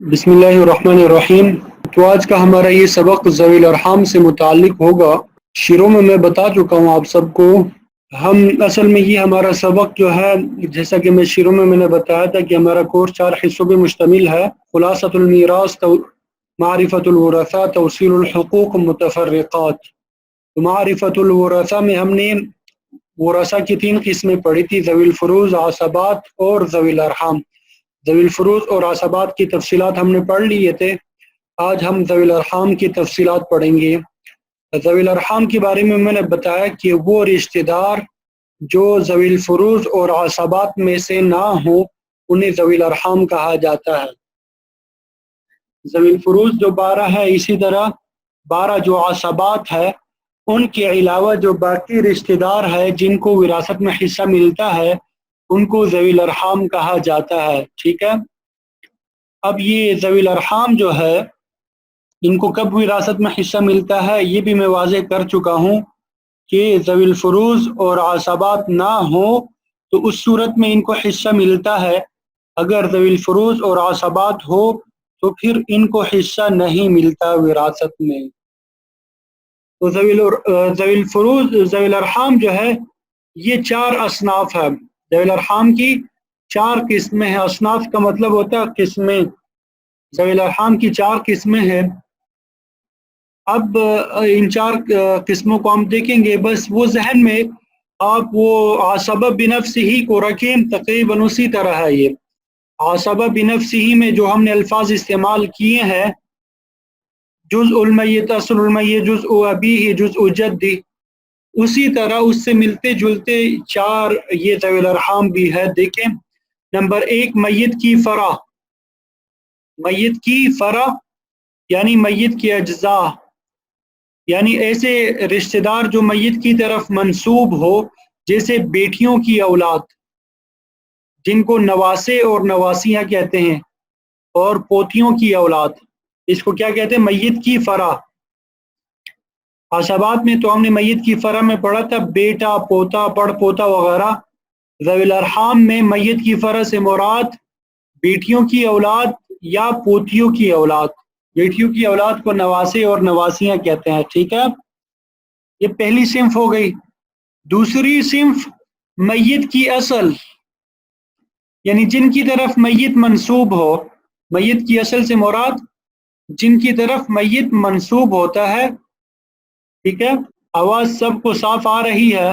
بسم اللہ الرحمن الرحیم۔ تو آج کا ہمارا یہ سبق ذوی الارحام سے متعلق ہوگا۔ شروع میں بتا چکا ہوں آپ سب کو، ہم اصل میں یہ ہمارا سبق جو ہے، جیسا کہ میں شروع میں نے بتایا تھا کہ ہمارا کورس 4 حصوں پہ مشتمل ہے: خلاصۃ المیراث، معرفت الورثہ، توصیل الحقوق، متفرقات۔ تو معرفت الورثہ میں ہم نے ورثہ کی 3 قسمیں پڑھی تھی: ذوی الفروض، عصبات اور ذوی الارحام۔ ذوی الفروض اور عصبات کی تفصیلات ہم نے پڑھ لیے تھے۔ آج ہم ذوی الارحام کی تفصیلات پڑھیں گے۔ ذوی الارحام کے بارے میں نے بتایا کہ وہ رشتہ دار جو ذوی الفروض اور عصبات میں سے نہ ہوں انہیں ذوی الارحام کہا جاتا ہے۔ ذوی الفروض جو 12 ہے، اسی طرح 12 جو عصبات ہے، ان کے علاوہ جو باقی رشتہ دار ہے جن کو وراثت میں حصہ ملتا ہے ان کو ذوی الارحام کہا جاتا ہے۔ ٹھیک ہے، اب یہ ذوی الارحام جو ہے ان کو کب وراثت میں حصہ ملتا ہے یہ بھی میں واضح کر چکا ہوں کہ ذوی الفروض اور عصبات نہ ہوں تو اس صورت میں ان کو حصہ ملتا ہے۔ اگر ذوی الفروض اور عصبات ہو تو پھر ان کو حصہ نہیں ملتا وراثت میں۔ تو ذوی الفروض، ذوی الارحام جو ہے یہ 4 اصناف ہے۔ ذوی الارحام کی 4 قسمیں ہیں۔ اصناف کا مطلب ہوتا ہے قسمیں۔ ذوی الارحام کی 4 قسمیں ہیں۔ اب ان 4 قسموں کو ہم دیکھیں گے، بس وہ ذہن میں آپ وہ عصبہ بنفسہ کو رکھیں، تقریباً اسی طرح ہے یہ۔ عصبہ بنفسہ میں جو ہم نے الفاظ استعمال کیے ہیں، جزء المیت، اصل المیت، جزء ابیہ، جزء جدہ، اسی طرح اس سے ملتے جلتے 4 یہ ذوی الارحام بھی ہے۔ دیکھیں، نمبر 1 میت کی فرع۔ میت کی فرع یعنی میت کے اجزاء، یعنی ایسے رشتہ دار جو میت کی طرف منسوب ہو، جیسے بیٹیوں کی اولاد جن کو نواسے اور نواسیاں کہتے ہیں، اور پوتیوں کی اولاد، اس کو کیا کہتے ہیں؟ میت کی فرع۔ عصبات میں تو ہم نے میت کی فرع میں پڑھا تھا بیٹا، پوتا، پڑ پوتا وغیرہ۔ ذوی الارحام میں میت کی فرع سے مراد بیٹیوں کی اولاد یا پوتیوں کی اولاد۔ بیٹیوں کی اولاد کو نواسے اور نواسیاں کہتے ہیں۔ ٹھیک ہے، یہ پہلی صنف ہو گئی۔ دوسری صنف میت کی اصل، یعنی جن کی طرف میت منسوب ہو۔ میت کی اصل سے مراد جن کی طرف میت منسوب ہوتا ہے۔ ٹھیک ہے، آواز سب کو صاف آ رہی ہے؟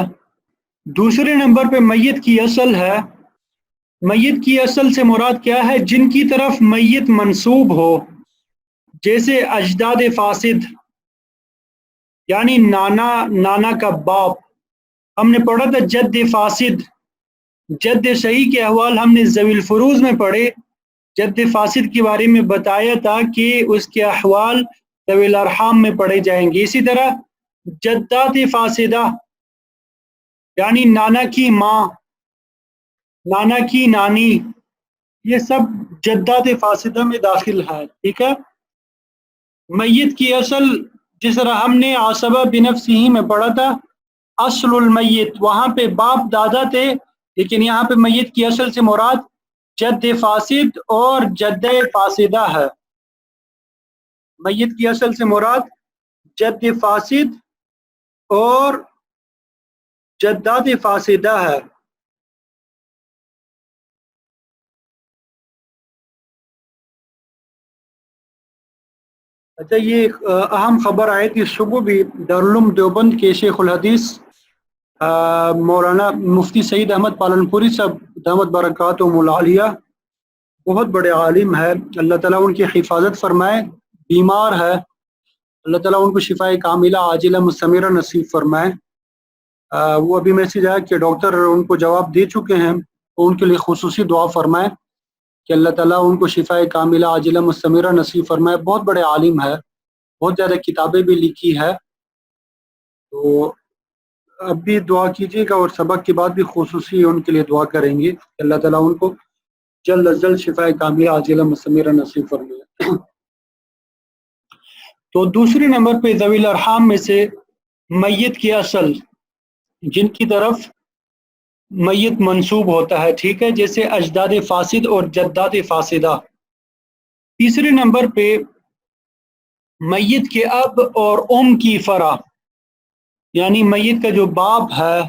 دوسرے نمبر پہ میت کی اصل ہے۔ میت کی اصل سے مراد کیا ہے؟ جن کی طرف میت منسوب ہو، جیسے اجداد فاسد، یعنی نانا کا باپ۔ ہم نے پڑھا تھا جد فاسد۔ جد صحیح کے احوال ہم نے ذوی الفروض میں پڑھے۔ جد فاسد کے بارے میں بتایا تھا کہ اس کے احوال ذوی الارحام میں پڑھے جائیں گے۔ اسی طرح جدات فاسدہ یعنی نانا کی ماں، نانا کی نانی، یہ سب جدات فاسدہ میں داخل ہے۔ ٹھیک ہے، میت کی اصل جس طرح ہم نے عصبہ بنفسہ میں پڑھا تھا، اصل المیت، وہاں پہ باپ دادا تھے، لیکن یہاں پہ میت کی اصل سے مراد جد فاسد اور جد فاسدہ ہے۔ میت کی اصل سے مراد جد فاسد اور جدات فاسدہ ہے۔ اچھا، یہ ایک اہم خبر آئی تھی صبح بھی، دارالعلوم دیوبند کے شیخ الحدیث مولانا مفتی سعید احمد پالنپوری صاحب دامت برکاتہم العالیہ، بہت بڑے عالم ہے، اللہ تعالیٰ ان کی حفاظت فرمائے۔ بیمار ہے، اللہ تعالیٰ ان کو شفاء کاملہ عاجلہ مستمرہ نصیب فرمائے۔ وہ ابھی میسیج آیا کہ ڈاکٹر ان کو جواب دے چکے ہیں، تو ان کے لیے خصوصی دعا فرمائے کہ اللہ تعالیٰ ان کو شفاء کاملہ عاجلہ مستمرہ نصیب فرمائے۔ بہت بڑے عالم ہے، بہت زیادہ کتابیں بھی لکھی ہے، تو اب بھی دعا کیجیے گا، اور سبق کے بعد بھی خصوصی ان کے لیے دعا کریں گے کہ اللہ تعالیٰ ان کو جلد از جلد شفاء کاملہ عاجلہ مستمرہ نصیب فرمائے۔ تو دوسرے نمبر پہ ذوی الارحام میں سے میت کی اصل، جن کی طرف میت منسوب ہوتا ہے۔ ٹھیک ہے، جیسے اجداد فاسد اور جدات فاسدہ۔ تیسرے نمبر پہ میت کے اب اور کی فرع، یعنی میت کا جو باپ ہے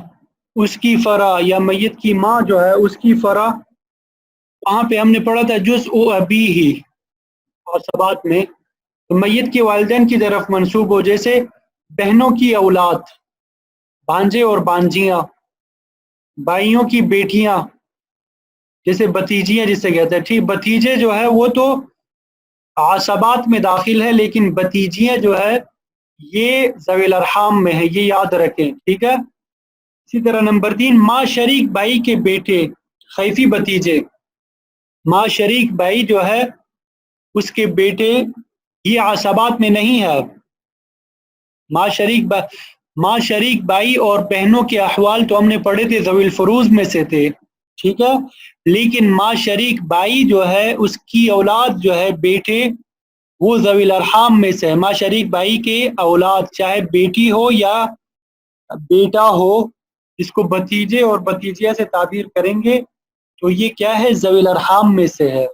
اس کی فرع، یا میت کی ماں جو ہے اس کی فرع، وہاں پہ ہم نے پڑھا تھا جزء ابی ہی اور سبات میں، تو میت کے والدین کی طرف منسوب ہو، جیسے بہنوں کی اولاد، بھانجے اور بانجیاں، بھائیوں کی بیٹیاں جیسے بتیجیاں جسے کہتے ہیں، ٹھیک، بتیجے جو ہے وہ تو عصبات میں داخل ہے، لیکن بتیجیاں جو ہے یہ ذوی الارحام میں ہے، یہ یاد رکھیں، ٹھیک ہے۔ اسی طرح نمبر 3 ماں شریک بھائی کے بیٹے خیفی بتیجے، ماں شریک بھائی جو ہے اس کے بیٹے یہ عصبات میں نہیں ہے، ماں شریک بھائی اور بہنوں کے احوال تو ہم نے پڑھے تھے ذوی الفروض میں سے تھے، ٹھیک ہے، لیکن ماں شریک بھائی جو ہے اس کی اولاد جو ہے بیٹے وہ ذوی الارحام میں سے ہے، ماں شریک بھائی کے اولاد چاہے بیٹی ہو یا بیٹا ہو، اس کو بتیجے اور بتیجیا سے تعبیر کریں گے تو یہ کیا ہے، ذوی الارحام میں سے ہے۔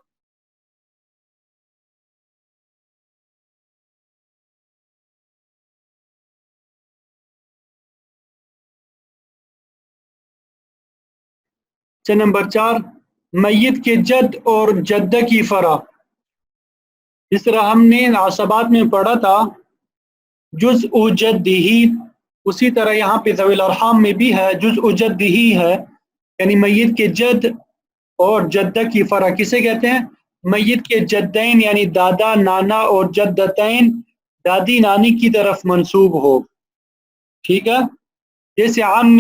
نمبر 4 میت کے جد اور جدہ کی فرع، اس طرح ہم نے عصبات میں پڑھا تھا جزء جدہ، اسی طرح یہاں پہ ذوی الارحام میں بھی ہے جزء جدہ ہے، یعنی میت کے جد اور جدہ کی فرع کسے کہتے ہیں، میت کے جدین یعنی دادا نانا اور جدتین دادی نانی کی طرف منسوب ہو، ٹھیک ہے، جیسے عام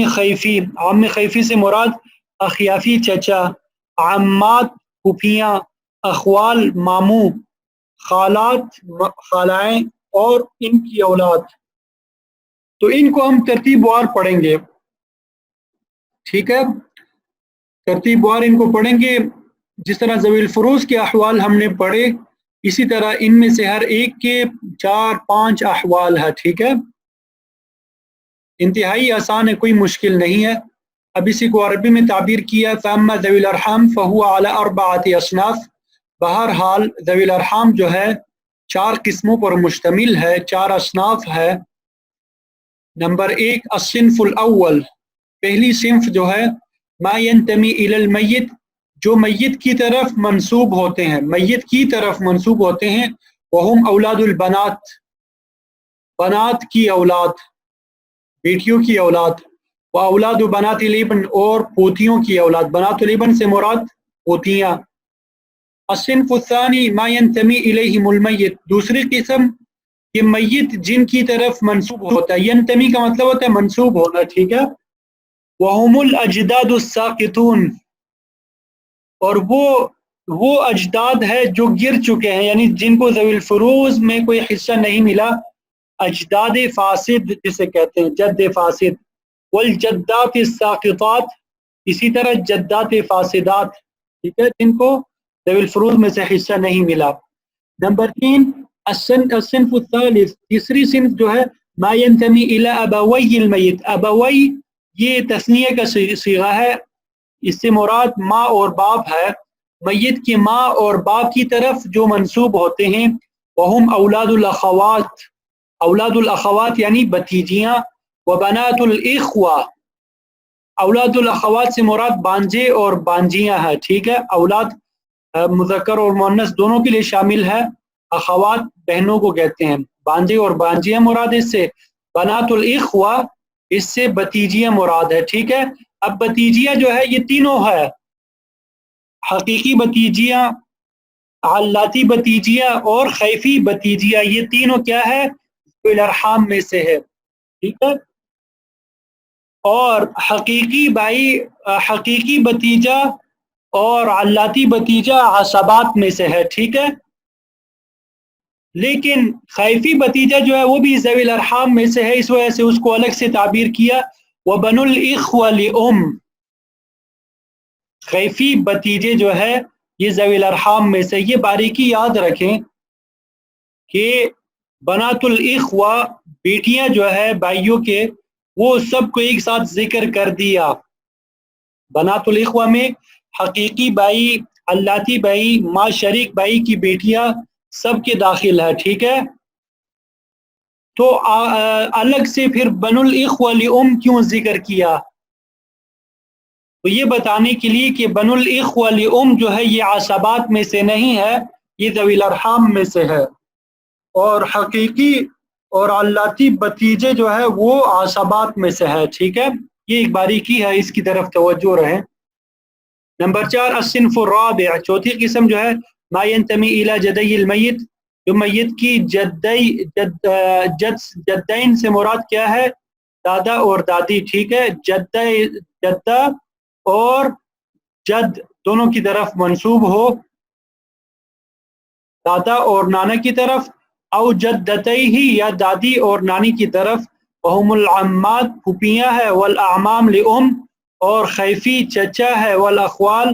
خیفی سے مراد اخیافی چچا، عامات پھوپھیاں، اخوال ماموں، خالات خالائیں اور ان کی اولاد، تو ان کو ہم ترتیب وار پڑھیں گے، ٹھیک ہے، ترتیب وار ان کو پڑھیں گے، جس طرح ذوی الفروض کے احوال ہم نے پڑھے اسی طرح ان میں سے ہر ایک کے 4-5 احوال ہے، ٹھیک ہے، انتہائی آسان ہے، کوئی مشکل نہیں ہے۔ اب اسی کو عربی میں تعبیر کیا، فَأَمَّا ذَوِي الْأَرْحَامِ فَهُوَ عَلَى 4 أَصْنَافٍ، بہرحال ذوی الارحام جو ہے 4 قسموں پر مشتمل ہے، 4 اصناف ہے۔ نمبر 1 الصنف الاول، پہلی صنف جو ہے ما ينتمي الى المیت، جو میت کی طرف منسوب ہوتے ہیں، میت کی طرف منسوب ہوتے ہیں، وہم اولاد البنات، بنات کی اولاد، بیٹیوں کی اولاد، و اولاد بنات الابن، اور پوتیوں کی اولاد، بنات الابن سے مراد پوتیاں۔ الصنف الثانی ما ينتمي الیہم المیت، دوسری قسم یہ میت جن کی طرف منسوب ہوتا ہے، ینتمی کا مطلب ہوتا ہے منسوب ہونا، ٹھیک ہے، وہم الاجداد الساقطون، اور وہ اجداد ہے جو گر چکے ہیں، یعنی جن کو ذوی الفروض میں کوئی حصہ نہیں ملا، اجداد فاسد جسے کہتے ہیں، جد فاسد، والجدات الساقطات، اسی طرح جدات فاسدات، ٹھیک ہے، جن کو ذوی الفروض میں سے حصہ نہیں ملا۔ نمبر 3 الصنف الثالث، تیسری صنف جو ہے ما ينتمي الى ابوی المیت، ابوی یہ تثنیہ کا صیغہ ہے، اس سے مراد ماں اور باپ ہے، میت کی ماں اور باپ کی طرف جو منسوب ہوتے ہیں، وہم اولاد الاخوات، اولاد الاخوات یعنی بتیجیاں، وبنات الاخوہ، اولاد الاخوات سے مراد بانجے اور بانجیاں ہیں، ٹھیک ہے، اولاد مذکر اور مؤنث دونوں کے لیے شامل ہے، اخوات بہنوں کو کہتے ہیں، بانجے اور بانجیاں مراد اس سے، بنات الاخوہ اس سے بتیجیاں مراد ہے، ٹھیک ہے۔ اب بتیجیاں جو ہے یہ تینوں ہے، حقیقی بتیجیاں، علاتی بتیجیاں اور خیفی بتیجیاں، یہ تینوں کیا ہے، ذوی الارحام میں سے ہے، ٹھیک ہے، اور حقیقی بھائی، حقیقی بتیجا اور علاتی بتیجا عصبات میں سے ہے، ٹھیک ہے، لیکن خیفی بتیجا جو ہے وہ بھی ذوی الارحام میں سے ہے، اس وجہ سے اس کو الگ سے تعبیر کیا، وبنو الاخوہ لام، خیفی بتیجے جو ہے یہ ذوی الارحام میں سے، یہ باریکی یاد رکھیں کہ بنات الاخوہ بیٹیاں جو ہے بھائیوں کے، وہ سب کو ایک ساتھ ذکر کر دیا، بنات الاخوہ میں حقیقی بھائی، علاتی بھائی، ماں شریک بھائی کی بیٹیاں سب کے داخل ہے، ٹھیک ہے. تو الگ سے پھر بنو الاخوہ لأم کیوں ذکر کیا؟ تو یہ بتانے کے لیے کہ بنو الاخوہ لأم جو ہے یہ عصبات میں سے نہیں ہے، یہ ذوی الارحام میں سے ہے، اور حقیقی اور علاتی بتیجے جو ہے وہ عصبات میں سے ہے، ٹھیک ہے. یہ ایک باریکی ہے، اس کی طرف توجہ رہے. نمبر 4 الصنف الرابع، چوتھی قسم جو ہے ما ينتمي الى جدی المیت، جو میت کی جدین سے مراد کیا ہے؟ دادا اور دادی، ٹھیک ہے. جدہ اور جد دونوں کی طرف منسوب ہو، دادا اور نانا کی طرف، او جدتیہ یا دادی اور نانی کی طرف، وہم العمات پھوپھیاں ہے، والاعمام لأم اور خیفی چچا ہے، والاخوال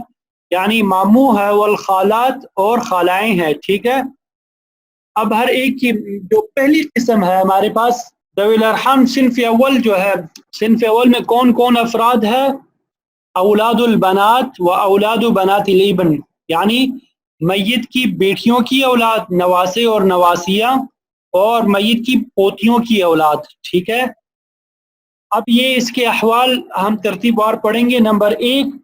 یعنی ماموں ہے، والخالات اور خالائیں ہیں، ٹھیک ہے. اب ہر ایک کی جو پہلی قسم ہے ہمارے پاس ذوی الارحام صنف اول جو ہے، صنف اول میں کون کون افراد ہے؟ اولاد البنات و اولاد بنات الابن، یعنی میت کی بیٹیوں کی اولاد، نواسے اور نواسیاں، اور میت کی پوتیوں کی اولاد، ٹھیک ہے. اب یہ اس کے احوال ہم ترتیب وار پڑھیں گے. نمبر 1،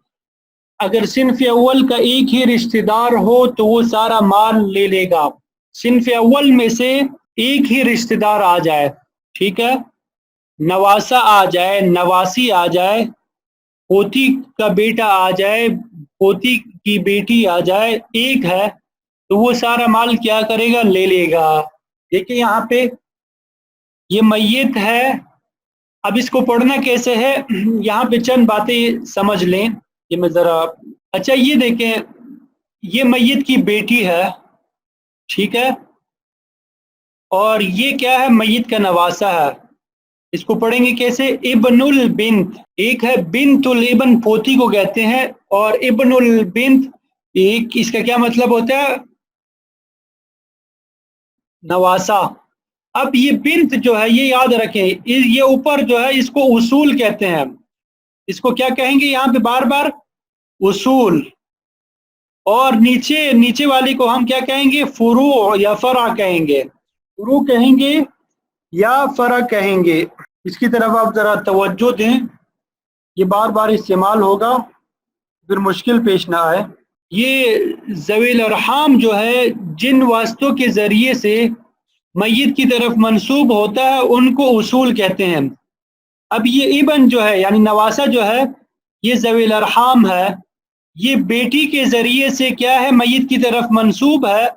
اگر صنف اول کا ایک ہی رشتہ دار ہو تو وہ سارا مال لے لے گا. صنف اول میں سے ایک ہی رشتہ دار آ جائے، ٹھیک ہے، نواسا آ جائے، نواسی آ جائے، پوتی کا بیٹا آ جائے، پوتی کی بیٹی آ جائے، ایک ہے تو وہ سارا مال کیا کرے گا؟ لے لے گا. دیکھیں یہاں پہ یہ میت ہے، اب اس کو پڑھنا کیسے ہے؟ یہاں پہ چند باتیں سمجھ لیں، یہ میں ذرا اچھا یہ دیکھیں، یہ میت کی بیٹی ہے، ٹھیک ہے، اور یہ کیا ہے؟ میت کا نواسا ہے. اس کو پڑھیں گے کیسے؟ ابن البنت، ایک ہے بنت الابن، پوتی کو کہتے ہیں، اور ابن البنت ایک، اس کا کیا مطلب ہوتا ہے؟ نواسا. اب یہ بنت جو ہے یہ یاد رکھیں، یہ اوپر جو ہے اس کو اصول کہتے ہیں. اس کو کیا کہیں گے یہاں پہ بار بار؟ اصول. اور نیچے والی کو ہم کیا کہیں گے؟ فروع یا فرع کہیں گے. فروع کہیں گے یا فرع کہیں گے. اس کی طرف آپ ذرا توجہ دیں، یہ بار بار استعمال ہوگا پھر مشکل پیش نہ آئے. یہ ذوی الارحام جو ہے جن واسطوں کے ذریعے سے میت کی طرف منسوب ہوتا ہے ان کو اصول کہتے ہیں. اب یہ ابن جو ہے یعنی نواسا جو ہے یہ ذوی الارحام ہے، یہ بیٹی کے ذریعے سے کیا ہے؟ میت کی طرف منسوب ہے،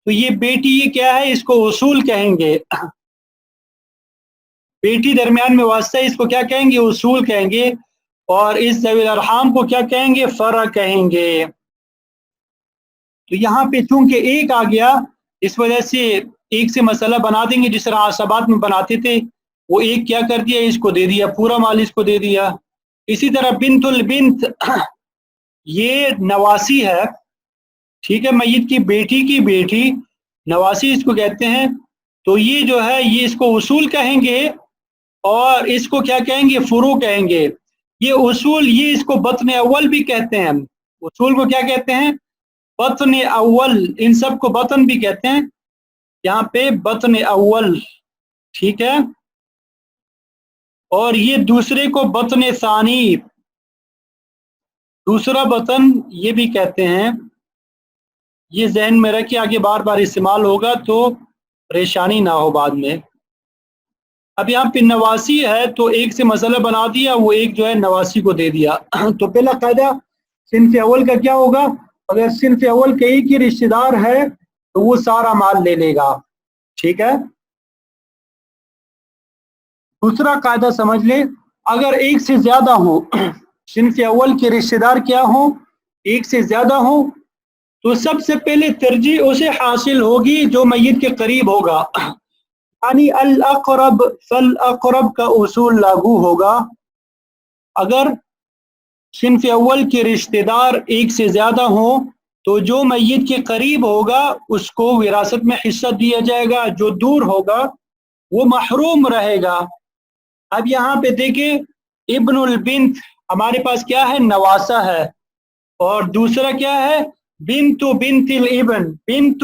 تو یہ بیٹی یہ کیا ہے؟ اس کو اصول کہیں گے. بیٹی درمیان میں واسطہ، اس کو کیا کہیں گے؟ اصول کہیں گے. اور اس ذوی الارحام کو کیا کہیں گے؟ فرع کہیں گے. تو یہاں پہ چونکہ ایک آ گیا اس وجہ سے ایک سے مسئلہ بنا دیں گے، جس طرح عصبات میں بناتے تھے، وہ ایک کیا کر دیا؟ اس کو دے دیا، پورا مال اس کو دے دیا. اسی طرح بنت البنت یہ نواسی ہے، ٹھیک ہے، میت کی بیٹی نواسی اس کو کہتے ہیں. تو یہ جو ہے یہ اس کو اصول کہیں گے، اور اس کو کیا کہیں گے؟ فروع کہیں گے. یہ اصول یہ اس کو بطن اول بھی کہتے ہیں. اصول کو کیا کہتے ہیں؟ بطن اول. ان سب کو بطن بھی کہتے ہیں، یہاں پہ بطن اول، ٹھیک ہے. اور یہ دوسرے کو بطن ثانی، دوسرا بطن یہ بھی کہتے ہیں. یہ ذہن میں رکھ کے آگے بار بار استعمال ہوگا تو پریشانی نہ ہو بعد میں. اب یہاں پہ نواسی ہے تو ایک سے مسئلہ بنا دیا، وہ ایک جو ہے نواسی کو دے دیا. تو پہلا قاعدہ صنف اول کا کیا ہوگا؟ اگر صنف اول کے ایک ہی رشتہ دار ہے تو وہ سارا مال لے لے گا، ٹھیک ہے. دوسرا قاعدہ سمجھ لیں، اگر ایک سے زیادہ ہو، صنف اول کے رشتہ دار کیا ہوں؟ ایک سے زیادہ ہوں، تو سب سے پہلے ترجیح اسے حاصل ہوگی جو میت کے قریب ہوگا، یعنی الاقرب فالاقرب کا اصول لاگو ہوگا. اگر صنف اول کے رشتہ دار ایک سے زیادہ ہوں تو جو میت کے قریب ہوگا اس کو وراثت میں حصہ دیا جائے گا، جو دور ہوگا وہ محروم رہے گا. اب یہاں پہ دیکھیں ابن البنت ہمارے پاس کیا ہے؟ نواسا ہے. اور دوسرا کیا ہے؟ بنت بنت الابن. بنت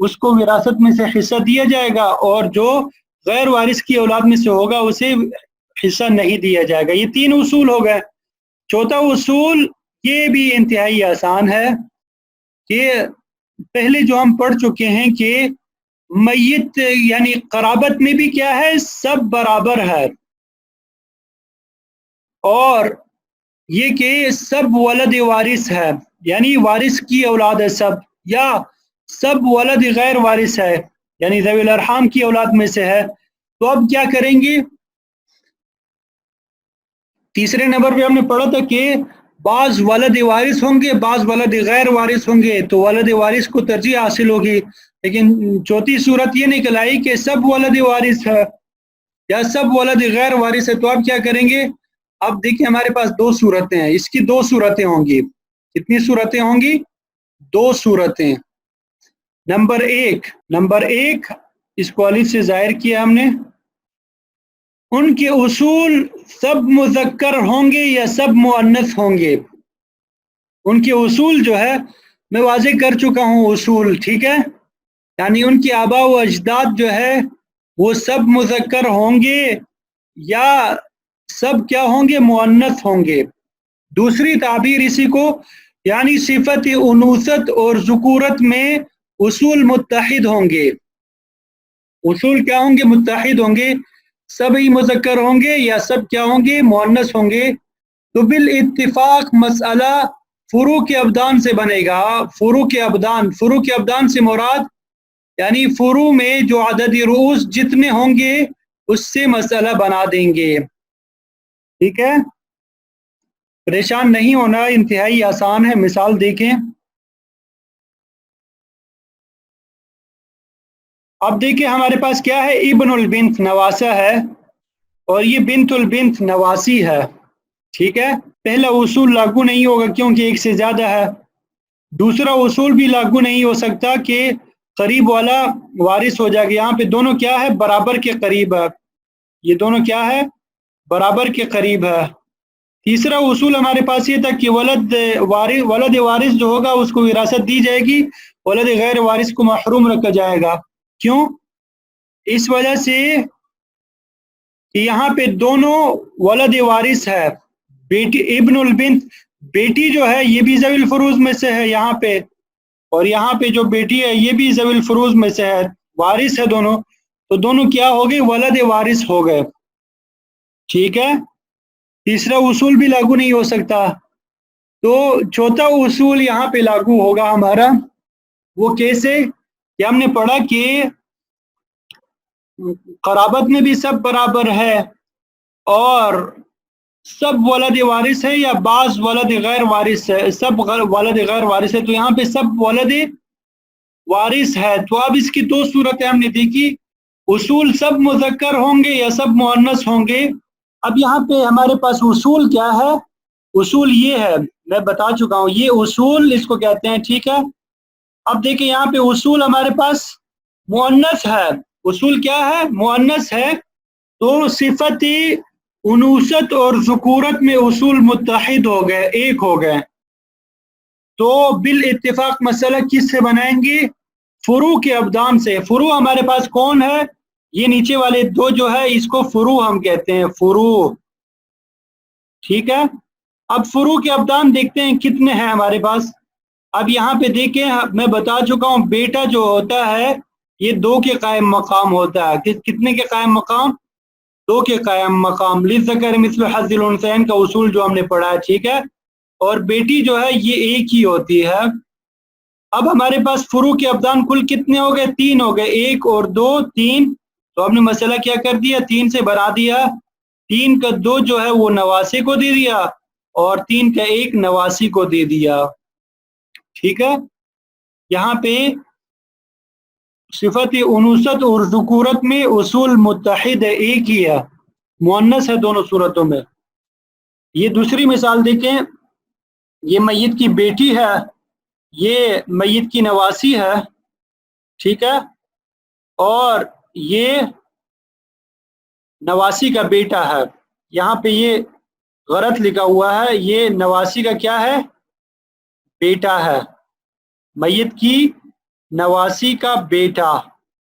اس کو وراثت میں سے حصہ دیا جائے گا، اور جو غیر وارث کی اولاد میں سے ہوگا اسے حصہ نہیں دیا جائے گا۔ یہ 3 اصول ہو گئے۔ چوتھا اصول یہ بھی انتہائی آسان ہے کہ پہلے جو ہم پڑھ چکے ہیں کہ میت یعنی قرابت میں بھی کیا ہے، سب برابر ہے، اور یہ کہ سب ولد وارث ہے، یعنی وارث کی اولاد ہے سب، یا سب ولد غیر وارث ہے یعنی ذوی الارحام کی اولاد میں سے ہے۔ تو اب کیا کریں گے؟ تیسرے نمبر پہ ہم نے پڑھا تھا کہ بعض ولد وارث ہوں گے، بعض ولد غیر وارث ہوں گے، تو ولد وارث کو ترجیح حاصل ہوگی۔ لیکن چوتھی صورت یہ نکل آئی کہ سب ولد وارث ہے یا سب ولد غیر وارث ہے، تو اب کیا کریں گے؟ اب دیکھیں ہمارے پاس 2 صورتیں ہیں، اس کی 2 صورتیں ہوں گی۔ کتنی صورتیں ہوں گی؟ 2 صورتیں۔ نمبر ایک اس کو الف سے ظاہر کیا ہم نے، ان کے اصول سب مذکر ہوں گے یا سب مؤنث ہوں گے۔ ان کے اصول جو ہے میں واضح کر چکا ہوں اصول، ٹھیک ہے، یعنی ان کے آباء و اجداد جو ہے وہ سب مذکر ہوں گے یا سب کیا ہوں گے؟ مؤنث ہوں گے۔ دوسری تعبیر اسی کو، یعنی صفت انوثت اور ذکورت میں اصول متحد ہوں گے۔ اصول کیا ہوں گے؟ متحد ہوں گے، سب ہی مذکر ہوں گے یا سب کیا ہوں گے؟ مؤنث ہوں گے۔ تو بالاتفاق مسئلہ فروع کے ابدان سے بنے گا۔ فروع کے ابدان سے مراد یعنی فروع میں جو عدد رؤوس جتنے ہوں گے اس سے مسئلہ بنا دیں گے، ٹھیک ہے، پریشان نہیں ہونا، انتہائی آسان ہے۔ مثال دیکھیں، اب دیکھیں ہمارے پاس کیا ہے؟ ابن البنت نواسہ ہے، اور یہ بنت البنت نواسی ہے، ٹھیک ہے۔ پہلا اصول لاگو نہیں ہوگا کیونکہ ایک سے زیادہ ہے۔ دوسرا اصول بھی لاگو نہیں ہو سکتا کہ قریب والا وارث ہو جائے گا۔ یہاں پہ دونوں کیا ہے؟ برابر کے قریب ہے، یہ دونوں کیا ہے؟ برابر کے قریب ہے۔ تیسرا اصول ہمارے پاس یہ تھا کہ ولد وارث جو ہوگا اس کو وراثت دی جائے گی، ولد غیر وارث کو محروم رکھا جائے گا۔ کیوں؟ اس وجہ سے کہ یہاں پہ دونوں ولد وارث ہے، بیٹی ابن البنت بیٹی جو ہے یہ بھی ذوی الفروض میں سے ہے یہاں پہ، اور یہاں پہ جو بیٹی ہے یہ بھی ذوی الفروض میں سے ہے، وارث ہے دونوں، تو دونوں کیا ہو گئے؟ ولد وارث ہو گئے، ٹھیک ہے۔ تیسرا اصول بھی لاگو نہیں ہو سکتا۔ تو چوتھا اصول یہاں پہ لاگو ہوگا ہمارا، وہ کیسے؟ کہ ہم نے پڑھا کہ قرابت میں بھی سب برابر ہے، اور سب ولد وارث ہے یا بعض ولد غیر وارث ہے، سب ولد غیر وارث ہے، تو یہاں پہ سب ولد وارث ہے۔ تو اب اس کی 2 صورتیں ہم نے دیکھی، اصول سب مذکر ہوں گے یا سب مؤنث ہوں گے۔ اب یہاں پہ ہمارے پاس اصول کیا ہے؟ اصول یہ ہے، میں بتا چکا ہوں، یہ اصول اس کو کہتے ہیں، ٹھیک ہے۔ اب دیکھیں یہاں پہ اصول ہمارے پاس مؤنث ہے، اصول کیا ہے؟ مؤنث ہے، تو صفت انوثت اور ذکورت میں اصول متحد ہو گئے، ایک ہو گئے۔ تو بالاتفاق مسئلہ کس سے بنائیں گے؟ فروع کے ابدان سے۔ فروع ہمارے پاس کون ہے؟ یہ نیچے والے 2 جو ہے اس کو فروع ہم کہتے ہیں، فروع، ٹھیک ہے۔ اب فروع کے ابدان دیکھتے ہیں کتنے ہیں ہمارے پاس۔ اب یہاں پہ دیکھیں، میں بتا چکا ہوں بیٹا جو ہوتا ہے یہ 2 کے قائم مقام ہوتا ہے۔ کتنے کے قائم مقام؟ 2 کے قائم مقام۔ للذکر مثل حظ الانثیین کا اصول جو ہم نے پڑھا ہے، ٹھیک ہے۔ اور بیٹی جو ہے یہ 1 ہی ہوتی ہے۔ اب ہمارے پاس فروع کے ابدان کل کتنے ہو گئے؟ 3 ہو گئے، 1 اور 2 3۔ تو ہم نے مسئلہ کیا کر دیا؟ 3 سے بنا دیا، 3 کا 2 جو ہے وہ نواسے کو دے دیا، اور 3 کا 1 نواسی کو دے دیا، ٹھیک ہے۔ یہاں پہ صفت انوثت اور ذکورت میں اصول متحد ہے، ایک ہی ہے، مؤنث ہے دونوں صورتوں میں۔ یہ دوسری مثال دیکھیں، یہ میت کی بیٹی ہے، یہ میت کی نواسی ہے، ٹھیک ہے، اور یہ نواسی کا بیٹا ہے۔ یہاں پہ یہ غلط لکھا ہوا ہے، یہ نواسی کا کیا ہے؟ بیٹا ہے، میت کی نواسی کا بیٹا،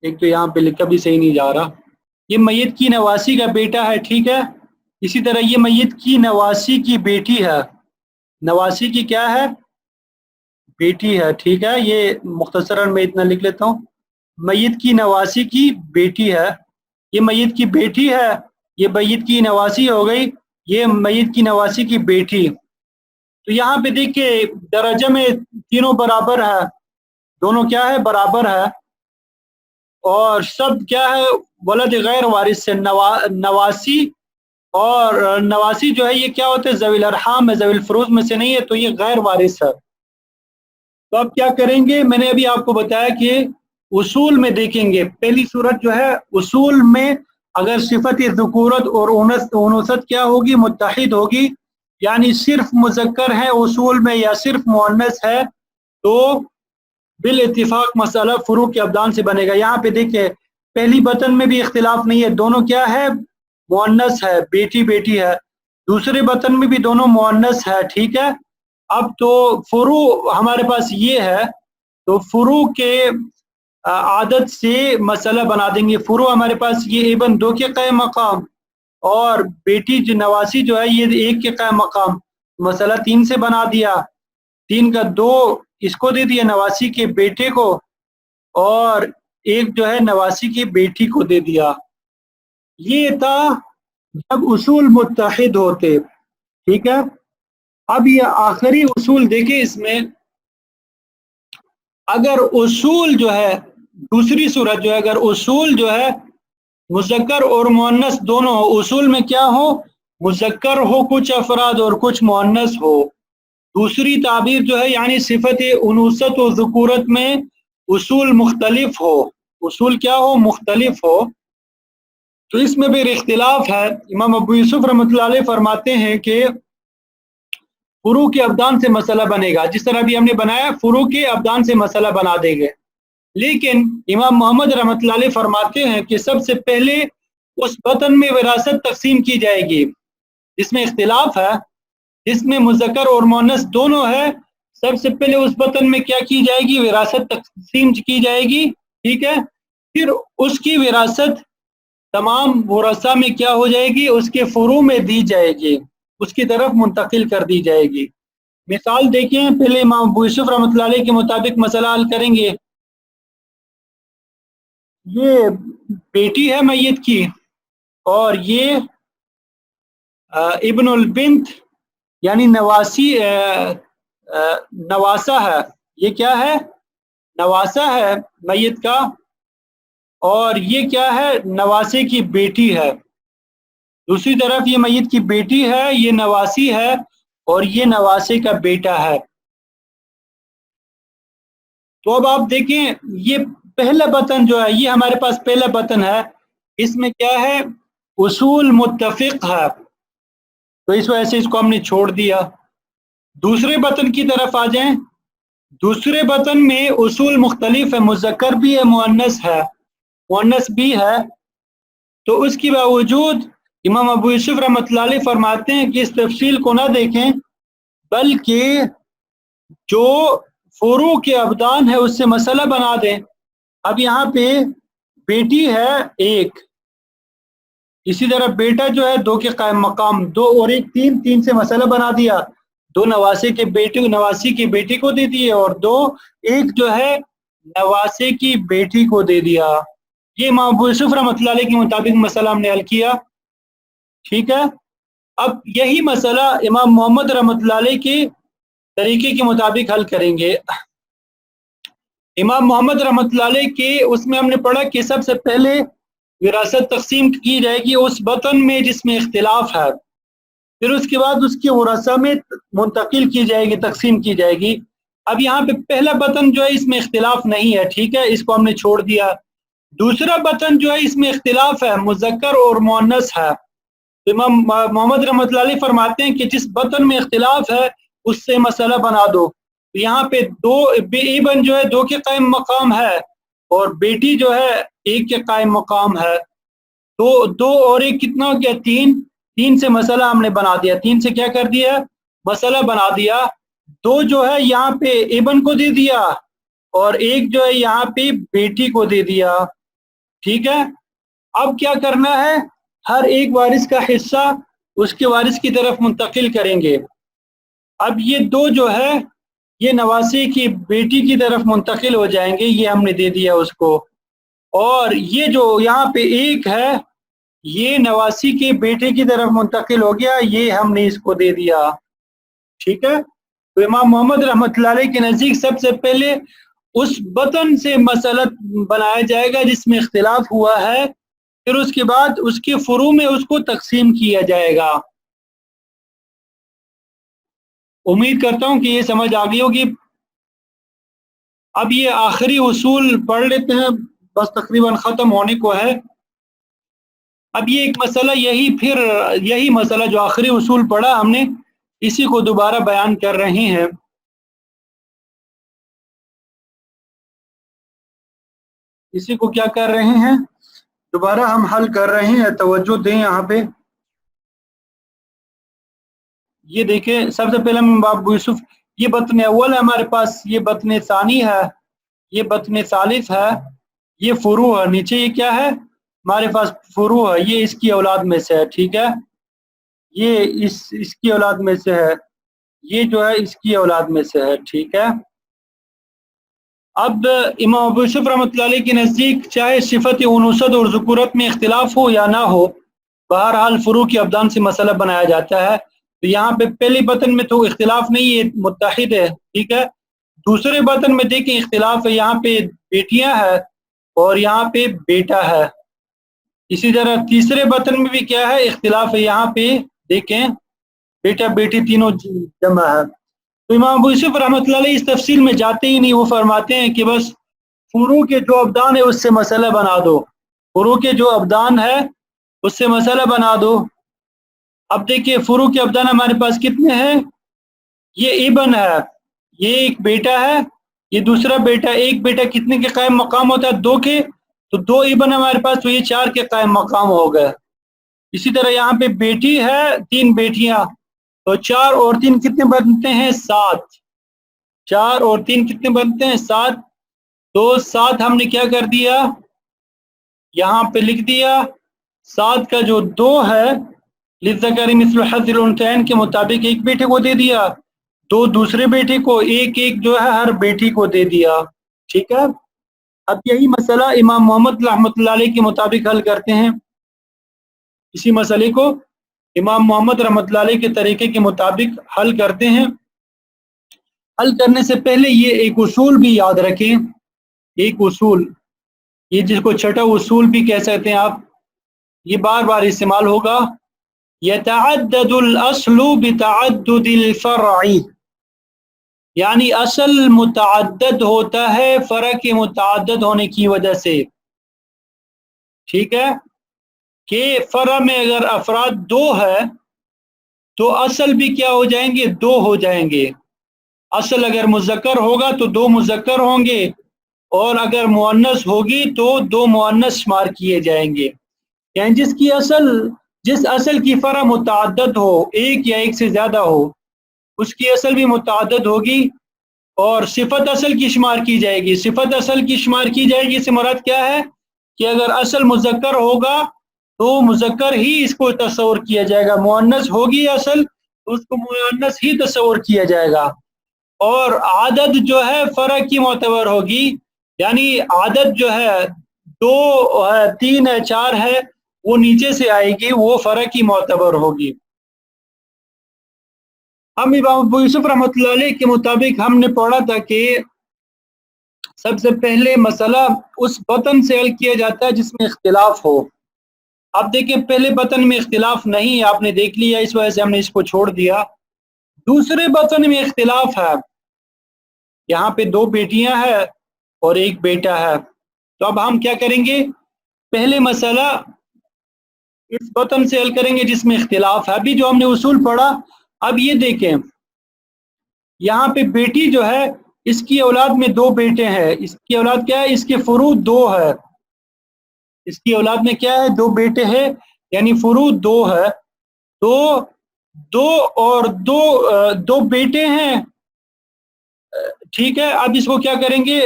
ایک تو یہاں پہ لکھا بھی صحیح نہیں جا رہا، یہ میت کی نواسی کا بیٹا ہے، ٹھیک ہے. اسی طرح یہ میت کی نواسی کی بیٹی ہے، نواسی کی کیا ہے؟ بیٹی ہے، ٹھیک ہے. یہ مختصراً میں اتنا لکھ لیتا ہوں، میت کی نواسی کی بیٹی ہے. یہ میت کی بیٹی ہے، یہ میت کی نواسی ہو گئی، یہ میت کی نواسی کی بیٹی. تو یہاں پہ دیکھیے درجہ میں تینوں برابر ہے، دونوں کیا ہے؟ برابر ہے. اور سب کیا ہے؟ ولد غیر وارث سے، نواسی. اور نواسی جو ہے یہ کیا ہوتا ہے؟ ذوی الارحام میں، ذوی الفروض میں سے نہیں ہے، تو یہ غیر وارث ہے. تو اب کیا کریں گے؟ میں نے ابھی آپ کو بتایا کہ اصول میں دیکھیں گے. پہلی صورت جو ہے اصول میں اگر صفت ذکورت اور انوثت کیا ہوگی؟ متحد ہوگی، یعنی صرف مذکر ہے اصول میں یا صرف مؤنث ہے، تو بالاتفاق مسئلہ فروع کے ابدان سے بنے گا. یہاں پہ دیکھیں پہلی بطن میں بھی اختلاف نہیں ہے، دونوں کیا ہے؟ مؤنث ہے، بیٹی بیٹی ہے. دوسرے بطن میں بھی دونوں مؤنث ہے، ٹھیک ہے. اب تو فروع ہمارے پاس یہ ہے، تو فروع کے عادت سے مسئلہ بنا دیں گے. فروع ہمارے پاس یہ ابن 2 کے قائم مقام اور بیٹی جو نواسی جو ہے یہ 1 کے قائم مقام، مسئلہ 3 سے بنا دیا. 3 کا 2 اس کو دے دیا نواسی کے بیٹے کو، اور 1 جو ہے نواسی کی بیٹی کو دے دیا. یہ تھا جب اصول متحد ہوتے، ٹھیک ہے. اب یہ آخری اصول دیکھیں، اس میں اگر اصول جو ہے دوسری صورت جو ہے، اگر اصول جو ہے مذکر اور مؤنث دونوں اصول میں کیا ہو؟ مذکر ہو کچھ افراد اور کچھ مؤنث ہو. دوسری تعبیر جو ہے یعنی صفت انوثت و ذکورت میں اصول مختلف ہو، اصول کیا ہو؟ مختلف ہو. تو اس میں پھر اختلاف ہے. امام ابو یوسف رحمۃ اللہ علیہ فرماتے ہیں کہ فروع کے ابدان سے مسئلہ بنے گا، جس طرح بھی ہم نے بنایا فروع کے ابدان سے مسئلہ بنا دیں گے. لیکن امام محمد رحمۃ اللہ علیہ فرماتے ہیں کہ سب سے پہلے اس بطن میں وراثت تقسیم کی جائے گی، جس میں اختلاف ہے، جس میں مذکر اور مؤنث دونوں ہے. سب سے پہلے اس بطن میں کیا کی جائے گی؟ وراثت تقسیم کی جائے گی، ٹھیک ہے. پھر اس کی وراثت تمام ورثاء میں کیا ہو جائے گی؟ اس کے فروع میں دی جائے گی، اس کی طرف منتقل کر دی جائے گی. مثال دیکھیں، پہلے امام ابو یوسف رحمۃ اللہ علیہ کے مطابق مسئلہ حل کریں گے. یہ بیٹی ہے میت کی، اور یہ ابن البنت یعنی نواسی نواسا ہے. یہ کیا ہے؟ نواسا ہے میت کا، اور یہ کیا ہے؟ نواسے کی بیٹی ہے. دوسری طرف یہ میت کی بیٹی ہے، یہ نواسی ہے، اور یہ نواسے کا بیٹا ہے. تو اب آپ دیکھیں یہ پہلا بطن جو ہے، یہ ہمارے پاس پہلا بطن ہے، اس میں کیا ہے؟ اصول متفق ہے، تو اس وجہ سے اس کو ہم نے چھوڑ دیا. دوسرے بطن کی طرف آ جائیں. دوسرے بطن میں اصول مختلف ہے، مذکر بھی ہے، مؤنث ہے، مؤنث بھی ہے. تو اس کے باوجود امام ابو یوسف رحمۃ اللہ علیہ فرماتے ہیں کہ اس تفصیل کو نہ دیکھیں، بلکہ جو فروع کے ابدان ہے اس سے مسئلہ بنا دیں. اب یہاں پہ بیٹی ہے 1، اسی طرح بیٹا جو ہے 2 کے قائم مقام، 2 اور 1 3 سے مسئلہ بنا دیا. 2 نواسے کے بیٹے نواسی کی بیٹی کو دے دیے، اور 2 1 جو ہے نواسے کی بیٹی کو دے دیا. یہ امام ابو یوسف رحمۃ اللہ علیہ کے مطابق مسئلہ ہم نے حل کیا، ٹھیک ہے. اب یہی مسئلہ امام محمد رحمۃ اللہ علیہ کے طریقے کے مطابق حل کریں گے. امام محمد رحمۃ اللہ علیہ کے اس میں ہم نے پڑھا کہ سب سے پہلے وراثت تقسیم کی جائے گی اس بطن میں جس میں اختلاف ہے، پھر اس کے بعد اس کے ورثاء میں منتقل کی جائے گی، تقسیم کی جائے گی. اب یہاں پہ پہلا بطن جو ہے اس میں اختلاف نہیں ہے، ٹھیک ہے، اس کو ہم نے چھوڑ دیا. دوسرا بطن جو ہے اس میں اختلاف ہے، مذکر اور مؤنث ہے. امام محمد رحمۃ اللہ علیہ فرماتے ہیں کہ جس بطن میں اختلاف ہے اس سے مسئلہ بنا دو. یہاں پہ 2 ابن جو ہے 2 کے قائم مقام ہے، اور بیٹی جو ہے 1 کے قائم مقام ہے. تو 2 اور 1 کتنا ہو گیا؟ 3 سے مسئلہ ہم نے بنا دیا. 3 سے کیا کر دیا؟ مسئلہ بنا دیا. 2 جو ہے یہاں پہ ابن کو دے دیا، اور ایک جو ہے یہاں پہ بیٹی کو دے دیا. ٹھیک ہے, اب کیا کرنا ہے, ہر ایک وارث کا حصہ اس کے وارث کی طرف منتقل کریں گے. اب یہ دو جو ہے یہ نواسی کی بیٹی کی طرف منتقل ہو جائیں گے, یہ ہم نے دے دیا اس کو. اور یہ جو یہاں پہ ایک ہے یہ نواسی کے بیٹے کی طرف منتقل ہو گیا, یہ ہم نے اس کو دے دیا. ٹھیک ہے, تو امام محمد رحمۃ اللہ علیہ کے نزدیک سب سے پہلے اس بطن سے مسئلہ بنایا جائے گا جس میں اختلاف ہوا ہے, پھر اس کے بعد اس کے فروع میں اس کو تقسیم کیا جائے گا. امید کرتا ہوں کہ یہ سمجھ آ گئی ہوگی. اب یہ آخری اصول پڑھ لیتے ہیں, بس تقریباً ختم ہونے کو ہے. اب یہ ایک مسئلہ یہی مسئلہ جو آخری اصول پڑھا ہم نے, اسی کو دوبارہ بیان کر رہے ہیں. اسی کو کیا کر رہے ہیں, دوبارہ ہم حل کر رہے ہیں. توجہ دیں یہاں پہ. یہ دیکھیں, سب سے پہلے ابو یوسف, یہ بطن اول ہے ہمارے پاس, یہ بطن ثانی ہے, یہ بطن ثالث ہے, یہ فروع ہے. نیچے یہ کیا ہے ہمارے پاس, فروع ہے. یہ اس کی اولاد میں سے ہے. ٹھیک ہے, یہ اس کی اولاد میں سے ہے, یہ جو ہے اس کی اولاد میں سے ہے. ٹھیک ہے, اب امام ابو یوسف رحمۃ اللہ علیہ کے نزدیک چاہے صفت انوثت اور ذکورت میں اختلاف ہو یا نہ ہو, بہرحال فروع کی ابدان سے مسئلہ بنایا جاتا ہے. تو یہاں پہ پہلی بطن میں تو اختلاف نہیں ہے, متحد ہے. ٹھیک ہے, دوسرے بطن میں دیکھیں اختلاف ہے, یہاں پہ بیٹیاں ہے اور یہاں پہ بیٹا ہے. اسی طرح تیسرے بطن میں بھی کیا ہے, اختلاف ہے, یہاں پہ دیکھیں بیٹا بیٹی تینوں جمع ہے. تو امام ابو یوسف رحمۃ اللہ علیہ اس تفصیل میں جاتے ہی نہیں, وہ فرماتے ہیں کہ بس فروع کے جو ابدان ہے اس سے مسئلہ بنا دو, فروع کے جو ابدان ہے اس سے مسئلہ بنا دو. اب دیکھیے فروع کے ابدان ہمارے پاس کتنے ہیں, یہ ابن ہے, یہ ایک بیٹا ہے, یہ دوسرا بیٹا. ایک بیٹا کتنے کے قائم مقام ہوتا ہے, 2 کے, تو 2 ابن ہمارے پاس, تو یہ 4 کے قائم مقام ہو گئے. اسی طرح یہاں پہ بیٹی ہے, 3 بیٹیاں, تو 4 اور 3 کتنے بنتے ہیں, 7. 4 اور 3 کتنے بنتے ہیں, 7. تو 7 ہم نے کیا کر دیا, یہاں پہ لکھ دیا. 7 کا جو 2 ہے للذکر مثل حظ الانثیین کے مطابق ایک بیٹے کو دے دیا, 2 دوسرے بیٹے کو, ایک جو ہے ہر بیٹی کو دے دیا. ٹھیک ہے, اب یہی مسئلہ امام محمد رحمۃ اللہ علیہ کے مطابق حل کرتے ہیں. اسی مسئلے کو امام محمد رحمۃ اللہ علیہ کے طریقے کے مطابق حل کرتے ہیں. حل کرنے سے پہلے یہ ایک اصول بھی یاد رکھیں, ایک اصول, یہ جس کو چھٹا اصول بھی کہہ سکتے ہیں آپ, یہ بار بار استعمال ہوگا. یتعدد الاصل بتعدد الفرع, یعنی اصل متعدد ہوتا ہے فرع کے متعدد ہونے کی وجہ سے. ٹھیک ہے, کہ فرع میں اگر افراد 2 ہے تو اصل بھی کیا ہو جائیں گے, 2 ہو جائیں گے. اصل اگر مذکر ہوگا تو 2 مذکر ہوں گے, اور اگر مؤنث ہوگی تو 2 مؤنث شمار کیے جائیں گے. یعنی جس اصل کی فرع متعدد ہو, 1 یا 1 سے زیادہ ہو, اس کی اصل بھی متعدد ہوگی اور صفت اصل کی شمار کی جائے گی. صفت اصل کی شمار کی جائے گی, اس سے مراد کیا ہے کہ اگر اصل مذکر ہوگا تو مذکر ہی اس کو تصور کیا جائے گا, مؤنث ہوگی اصل تو اس کو مؤنث ہی تصور کیا جائے گا. اور عدد جو ہے فرع کی معتبر ہوگی, یعنی عدد جو ہے 2 ہے, 3 ہے, 4 ہے, وہ نیچے سے آئے گی, وہ فرع کی معتبر ہوگی. ہم امام ابو یوسف رحمۃ اللہ علیہ کے مطابق ہم نے پڑھا تھا کہ سب سے پہلے مسئلہ اس بطن سے حل کیا جاتا ہے جس میں اختلاف ہو. اب دیکھیں پہلے بطن میں اختلاف نہیں, آپ نے دیکھ لیا, اس وجہ سے ہم نے اس کو چھوڑ دیا. دوسرے بطن میں اختلاف ہے, یہاں پہ 2 بیٹیاں ہیں اور 1 بیٹا ہے. تو اب ہم کیا کریں گے, پہلے مسئلہ اس بطن سے حل کریں گے جس میں اختلاف ہے. ابھی جو ہم نے اصول پڑھا, اب یہ دیکھیں یہاں پہ بیٹی جو ہے اس کی اولاد میں 2 بیٹے ہیں. اس کی اولاد کیا ہے, اس کے فروع 2 ہے. اس کی اولاد میں کیا ہے, 2 بیٹے ہیں, یعنی فروع 2 ہے. تو 2 اور 2 بیٹے ہیں, ٹھیک ہے، اب اس کو کیا کریں گے،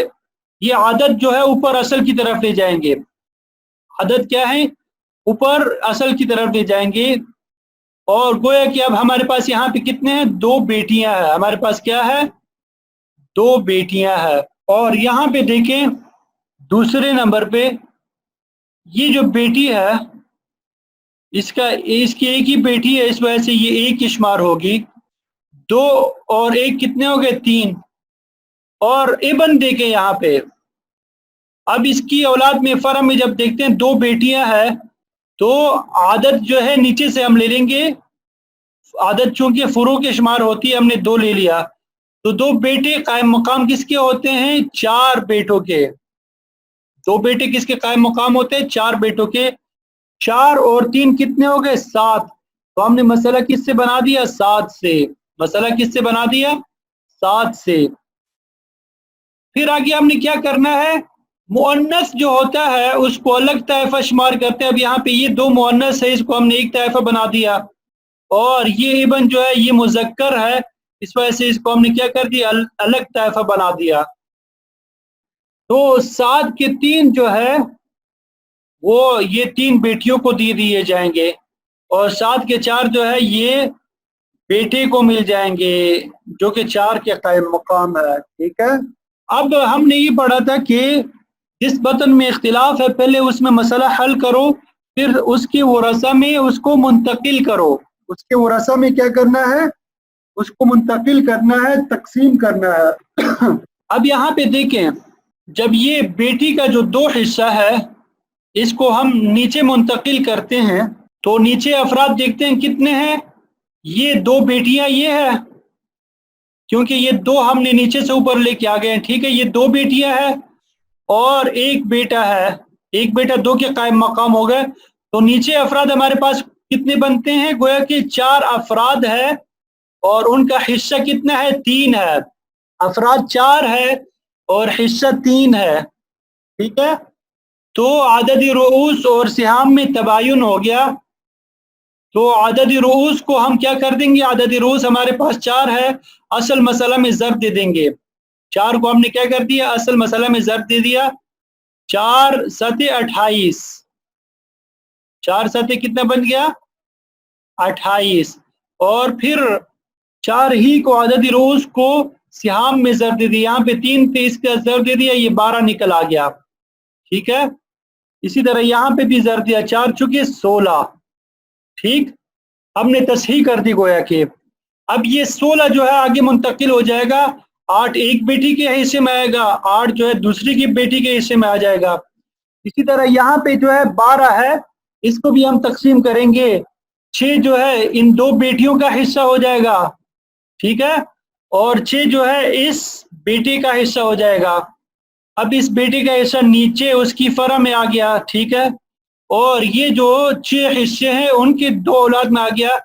یہ عدد جو ہے اوپر اصل کی طرف لے جائیں گے، عدد کیا ہے اوپر اصل کی طرف لے جائیں گے، اور گویا کہ اب ہمارے پاس یہاں پہ کتنے ہیں، 2 بیٹیاں ہیں، ہمارے پاس کیا ہے 2 بیٹیاں ہیں، اور یہاں پہ دیکھیں دوسرے نمبر پہ یہ جو بیٹی ہے اس کی ایک ہی بیٹی ہے، اس وجہ سے یہ ایک کی شمار ہوگی، 2 اور 1 کتنے ہو گئے 3، اور ابن دیکھیں یہاں پہ، اب اس کی اولاد میں فرم میں جب دیکھتے ہیں 2 بیٹیاں ہیں تو عادت جو ہے نیچے سے ہم لے لیں گے، عادت چونکہ فروع کے شمار ہوتی ہے، ہم نے 2 لے لیا، تو 2 بیٹے قائم مقام کس کے ہوتے ہیں، 4 بیٹوں کے، 2 بیٹے کس کے قائم مقام ہوتے ہیں، 4 بیٹوں کے، 4 اور 3 کتنے ہو گئے 7، تو ہم نے مسئلہ کس سے بنا دیا 7 سے، مسئلہ کس سے بنا دیا 7 سے۔ پھر آگے ہم نے کیا کرنا ہے، مؤنث جو ہوتا ہے اس کو الگ طائفہ شمار کرتے ہیں، اب یہاں پہ یہ 2 مؤنث ہے، اس کو ہم نے ایک طائفہ بنا دیا، اور یہ ابن جو ہے یہ مذکر ہے، اس وجہ سے اس کو ہم نے کیا کر دیا الگ طائفہ بنا دیا، تو 7 کے 3 جو ہے وہ یہ 3 بیٹیوں کو دیے جائیں گے، اور 7 کے 4 جو ہے یہ بیٹے کو مل جائیں گے جو کہ 4 کے قائم مقام ہے، ٹھیک ہے۔ اب ہم نے یہ پڑھا تھا کہ جس بطن میں اختلاف ہے پہلے اس میں مسئلہ حل کرو، پھر اس کے ورثہ میں اس کو منتقل کرو، اس کے ورثہ میں کیا کرنا ہے، اس کو منتقل کرنا ہے، تقسیم کرنا ہے۔ اب یہاں پہ دیکھیں جب یہ بیٹی کا جو 2 حصہ ہے اس کو ہم نیچے منتقل کرتے ہیں تو نیچے افراد دیکھتے ہیں کتنے ہیں، یہ 2 بیٹیاں یہ ہے، کیونکہ یہ 2 ہم نے نیچے سے اوپر لے کے آ گئے ہیں، ٹھیک ہے، یہ 2 بیٹیاں ہیں اور 1 بیٹا ہے، 1 بیٹا 2 کے قائم مقام ہو گئے، تو نیچے افراد ہمارے پاس کتنے بنتے ہیں، گویا کہ 4 افراد ہے اور ان کا حصہ کتنا ہے 3 ہے، افراد 4 ہے اور حصہ 3 ہے، ٹھیک ہے، تو عدد رؤوس اور سہام میں تباین ہو گیا، تو عدد رؤوس کو ہم کیا کر دیں گے، عدد رؤوس ہمارے پاس 4 ہے، اصل مسئلہ میں ضرب دے دیں گے، 4 کو ہم نے کیا کر دیا اصل مسئلہ میں ضرب دے دیا، 4 × 28، 4 × کتنا بن گیا 28، اور پھر 4 ہی کو عدد رؤوس کو سہام میں ضرب دے دیا، یہاں پہ 3 پہ اس کا ضرب دے دیا، یہ 12 نکل آ گیا، ٹھیک ہے، اسی طرح یہاں پہ بھی ضرب دیا، 4 چکے 16، ٹھیک، ہم نے تصحیح کر دی گویا کہ اب یہ 16 جو ہے آگے منتقل ہو جائے گا، 8 ایک بیٹی کے حصے میں آئے گا، 8 جو ہے دوسری کی بیٹی کے حصے میں آ جائے گا، اسی طرح یہاں پہ جو ہے 12 ہے، اس کو بھی ہم تقسیم کریں گے، 6 جو ہے ان 2 بیٹیوں کا حصہ ہو جائے گا، ٹھیک ہے، اور 6 جو ہے اس بیٹے کا حصہ ہو جائے گا، اب اس بیٹے کا حصہ نیچے اس کی فرع میں آ گیا، ٹھیک ہے، اور یہ جو 6 حصے ہیں ان کے 2 اولاد میں آ گیا،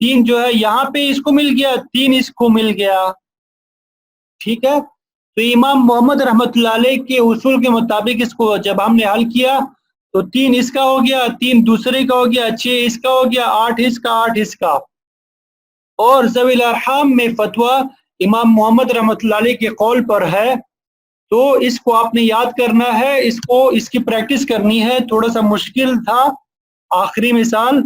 3 جو ہے یہاں پہ اس کو مل گیا، 3 اس کو مل گیا، ٹھیک ہے، تو امام محمد رحمۃ اللہ علیہ کے اصول کے مطابق اس کو جب ہم نے حل کیا تو 3 اس کا ہو گیا، 3 دوسرے کا ہو گیا، 6 اس کا ہو گیا، 8 اس کا، 8 اس کا، اور ذوی الارحام میں فتویٰ امام محمد رحمۃ اللہ علیہ کے قول پر ہے، تو اس کو آپ نے یاد کرنا ہے، اس کی پریکٹس کرنی ہے، تھوڑا سا مشکل تھا آخری مثال،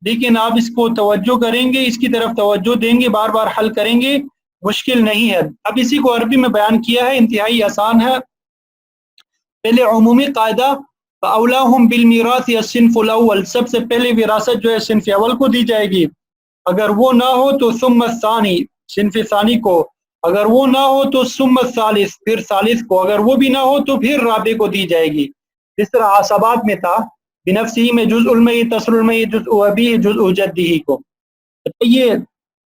لیکن آپ اس کو توجہ کریں گے، اس کی طرف توجہ دیں گے، بار بار حل کریں گے، مشکل نہیں ہے۔ اب اسی کو عربی میں بیان کیا ہے، انتہائی آسان ہے۔ پہلے عمومی قاعدہ فَأَوْلَاهُمْ بِالْمِيرَاثِ الصِّنْفُ الْأَوَّلُ، سب سے پہلے وراثت جو ہے صنف اول کو دی جائے گی، اگر وہ نہ ہو تو ثم الثانی، صنف ثانی کو، اگر وہ نہ ہو تو ثم الثالث، پھر ثالث کو، اگر وہ بھی نہ ہو تو پھر رابع کو دی جائے گی، جس طرح عصبات میں تھا بنفسی میں جزء المیت تصل المیت جزء ابیہ جزء جدہ کو۔ یہ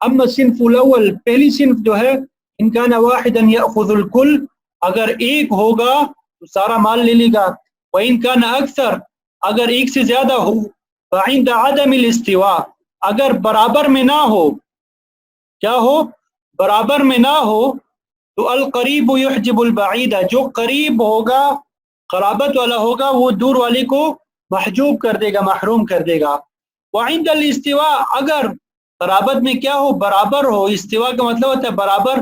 اما صنف الاول، پہلی صنف جو ہے ان کان واحدا یاخذ الکل، اگر ایک ہوگا تو سارا مال لے لے گا، وان کان اکثر، اگر ایک سے زیادہ ہو، فعند عدم الاستواء، اگر برابر میں نہ ہو، کیا ہو برابر میں نہ ہو، تو القریب یحجب البعید، جو قریب ہوگا قرابت والا ہوگا وہ دور والے کو محجوب کر دے گا، محروم کر دے گا، وعند الاستواء، اگر قرابت میں کیا ہو برابر ہو، استواء کا مطلب ہوتا ہے برابر،